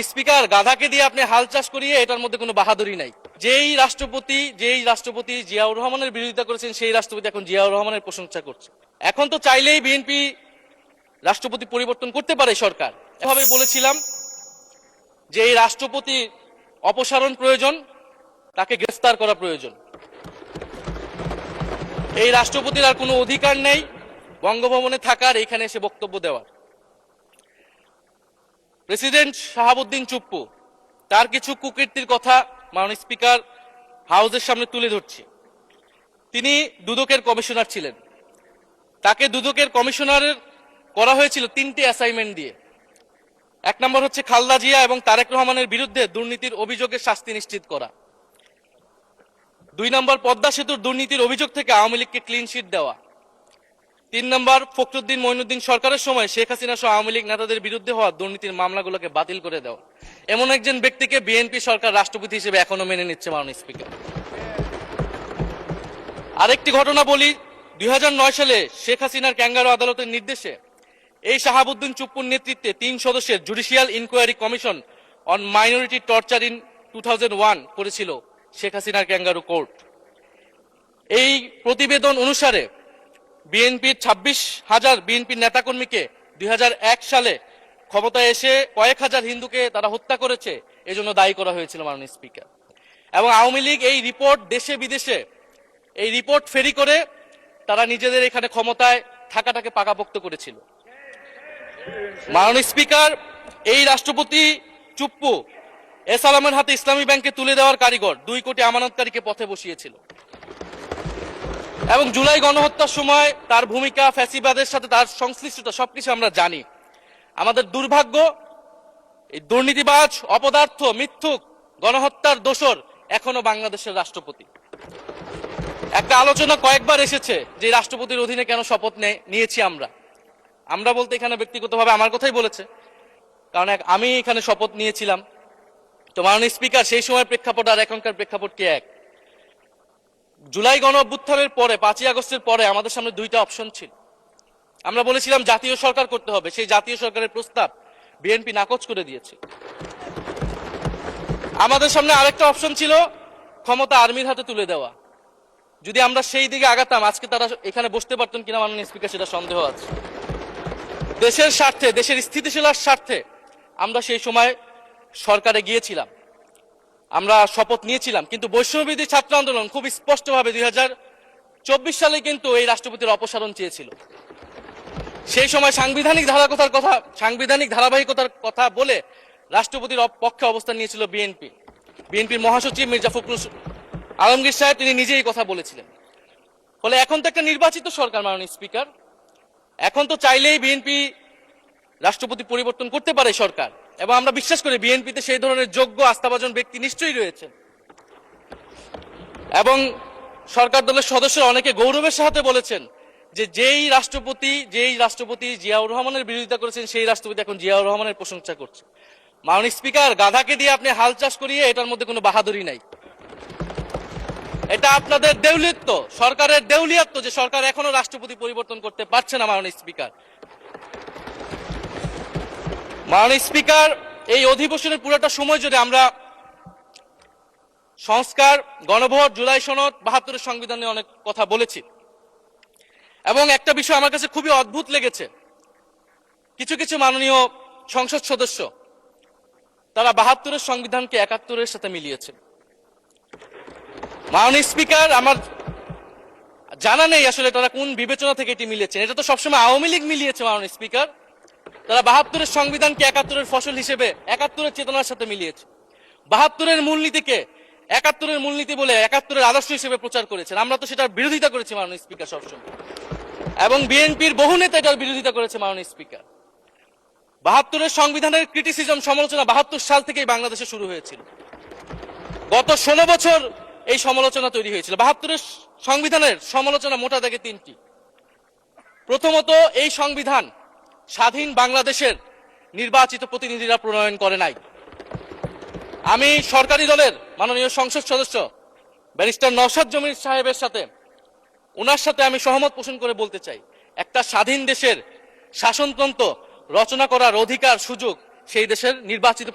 Speaker, গাধাকে দিয়ে আপনি হাল চাষ করিয়ে এটার মধ্যে কোনো বাহাদুরি নাই। যেই রাষ্ট্রপতি জিয়াউর রহমানের বিরোধিতা করেছেন সেই রাষ্ট্রপতি এখন জিয়াউর রহমানের প্রশংসা করছে। এখন তো চাইলেই বিএনপি রাষ্ট্রপতি পরিবর্তন করতে পারে সরকার। এভাবে বলেছিলাম যে এই রাষ্ট্রপতি অপসারণ প্রয়োজন, তাকে গ্রেফতার করা প্রয়োজন। এই রাষ্ট্রপতির আর কোনো অধিকার নেই বঙ্গভবনে থাকার, এখানে এসে বক্তব্য দেওয়ার। প্রেসিডেন্ট শাহাবুদ্দিন চুপ্পু তার কিছু কুকীর্তির কথা মাননীয় স্পিকার হাউসের সামনে তুলে ধরছি। তিনি দুদকের কমিশনার ছিলেন। তাকে দুদকের কমিশনারের করা হয়েছিল 3টি অ্যাসাইনমেন্ট দিয়ে। 1 নম্বর হচ্ছে খালেদা জিয়া এবং তারেক রহমানের বিরুদ্ধে দুর্নীতির অভিযোগের শাস্তি নিশ্চিত করা। 2 নম্বর পদ্মা সেতুর দুর্নীতির অভিযোগ থেকে আওয়ামী লীগকে ক্লিন শিট দেওয়া। 3 নম্বর ফখরুদ্দিন মঈনুদ্দিন সরকারের সময় শেখ হাসিনা সহ আওয়ামী লীগ নেতাদের বিরুদ্ধে হওয়া দুর্নীতির মামলাগুলোকে বাতিল করে দেওয়া। এমন একজন ব্যক্তিকে বিএনপি সরকার রাষ্ট্রপতি হিসেবে এখনো মেনে নিচ্ছে মাননীয় স্পিকার। আরেকটি ঘটনা বলি, 2009 সালে শেখ হাসিনার ক্যাঙ্গারু আদালতের নির্দেশে এই শাহাবুদ্দিন চুপ্পুর নেতৃত্বে 3 সদস্যের judicial inquiry commission on minority torture in 2001 করেছিল শেখ হাসিনার ক্যাঙ্গারু কোর্ট। এই প্রতিবেদন অনুসারে বিএনপির 26,000 বিএনপির নেতাকর্মীকে 2001 সালে ক্ষমতায় এসে কয়েক হাজার হিন্দুকে তারা হত্যা করেছে, এজন্য দায়ী করা হয়েছিল মাননীয় স্পিকার। এবং আওয়ামী লীগ এই রিপোর্ট দেশে বিদেশে এই রিপোর্ট ফেরি করে তারা নিজেদের এখানে ক্ষমতায় থাকাটাকে পাকাপোক্ত করেছিল। মাননীয় স্পিকার, এই রাষ্ট্রপতি চুপ্পু এস আলমের হাতে ইসলামী ব্যাংকে তুলে দেওয়ার কারিগর, 2 কোটি আমানতকারীকে পথে বসিয়েছিল। এবং জুলাই গণহত্যার সময় তার ভূমিকা, ফ্যাসিবাদের সাথে তার সংশ্লিষ্টতা সবকিছু আমরা জানি। আমাদের দুর্ভাগ্য, এই দুর্নীতিবাজ, অপদার্থ, মিথ্যুক, গণহত্যার দোসর এখনো বাংলাদেশের রাষ্ট্রপতি। একটা আলোচনা কয়েকবার এসেছে যে রাষ্ট্রপতির অধীনে কেন শপথ নিয়েছি আমরা বলতে এখানে ব্যক্তিগতভাবে আমার কথাই বলেছে, কারণ আমি এখানে শপথ নিয়েছিলাম। তো মাননীয় স্পিকার, সেই সময়ের প্রেক্ষাপট আর এখনকার প্রেক্ষাপট কি এক? জুলাই গণ অভ্যুত্থানের পরে 5ই আগস্টের পরে আমাদের সামনে 2টা অপশন ছিল। আমরা বলেছিলাম জাতীয় সরকার করতে হবে, সেই জাতীয় সরকারের প্রস্তাব বিএনপি নাকচ করে দিয়েছে। আমাদের সামনে আরেকটা অপশন ছিল ক্ষমতা আর্মির হাতে তুলে দেওয়া। যদি আমরা সেই দিকে আগাতাম, আজকে তারা এখানে বসতে পারতেন কিনা মাননীয় স্পিকার সেটা সন্দেহ আছে। দেশের স্বার্থে, দেশের স্থিতিশীলার স্বার্থে আমরা সেই সময় সরকারে গিয়েছিলাম, আমরা শপথ নিয়েছিলাম। কিন্তু বৈষম্যবিরোধী ছাত্র আন্দোলন খুব স্পষ্টভাবে 2024 সালে কিন্তু এই রাষ্ট্রপতির অপসারণ চেয়েছিল। সেই সময় সাংবিধানিক ধারাবাহিকতার কথা বলে রাষ্ট্রপতির পক্ষে অবস্থান নিয়েছিল বিএনপির মহাসচিব মির্জা ফখরুল আলমগীর সাহেব, তিনি নিজেই কথা বলেছিলেন। ফলে এখন তো একটা নির্বাচিত সরকার মাননীয় স্পিকার, এখন তো চাইলেই বিএনপি রাষ্ট্রপতি পরিবর্তন করতে পারে সরকার। এবং আমরা বিশ্বাস করি বিএনপিতে সেই ধরনের যোগ্য আস্থাভাজন ব্যক্তি নিশ্চয়ই রয়েছে। এবং সরকার দলের সদস্যরা অনেকে গৌরবের সাথে বলেছেন যে যেই রাষ্ট্রপতি জিয়াউর রহমানের বিরোধিতা করেছেন সেই রাষ্ট্রপতি এখন জিয়াউর রহমানের প্রশংসা করছে। মাননীয় স্পিকার, গাধাকে দিয়ে আপনি হাল চাষ করিয়ে এটার মধ্যে কোনো বাহাদুরি নাই। এটা আপনাদের দেউলিয়ত্ব, সরকারের দেউলিয়ত্ব যে সরকার এখনো রাষ্ট্রপতি পরিবর্তন করতে পারছে না। মাননীয় স্পিকার, এই অধিবেশনের পুরোটা সময় যদি আমরা সংস্কার, গণভোট, জুলাই সনদ, 72-এর সংবিধান নিয়ে অনেক কথা বলেছি। এবং একটা বিষয় আমার কাছে খুবই অদ্ভুত লেগেছে, কিছু মাননীয় সংসদ সদস্য তারা 72-এর সংবিধানকে 71-এর সাথে মিলিয়েছে। মাননীয় স্পিকার, আমার জানা নেই আসলে তারা কোন বিবেচনা থেকে এটি মিলিয়েছেন। এটা তো সবসময় আওয়ামী লীগ মিলিয়েছে মাননীয় স্পিকার। তারা 72-এর সংবিধানকে 71-এর ফসল হিসেবে 71-এর চেতনার সাথে মিলিয়েছে। 72-এর মূলনীতিকে 71-এর মূলনীতি বলে 71-এর আদর্শ হিসেবে প্রচার করেছেন। আমরা তো সেটার বিরোধিতা করেছি মাননীয় স্পিকার সবসময়, এবং বিএনপির বহু নেতা এটার বিরোধিতা করেছে মাননীয় স্পিকার। 72-এর সংবিধানের ক্রিটিসিজম, সমালোচনা 72 সাল থেকেই বাংলাদেশে শুরু হয়েছিল। গত 16 বছর এই সমালোচনা তৈরি হয়েছিল। 72-এর সংবিধানের সমালোচনা মোটা দাগে 3টি। প্রথমত, এই সংবিধান স্বাধীন বাংলাদেশের নির্বাচিত প্রতিনিধিরা প্রণয়ন করে নাই। আমি সরকারি দলের মাননীয় সংসদ সদস্য ব্যারিস্টার নওশাদ জমির সাহেবের সাথে, ওনার সাথে আমি সহমত পোষণ করে বলতে চাই, একটা স্বাধীন দেশের শাসনতন্ত্র রচনা করার অধিকার, সুযোগ সেই দেশের নির্বাচিত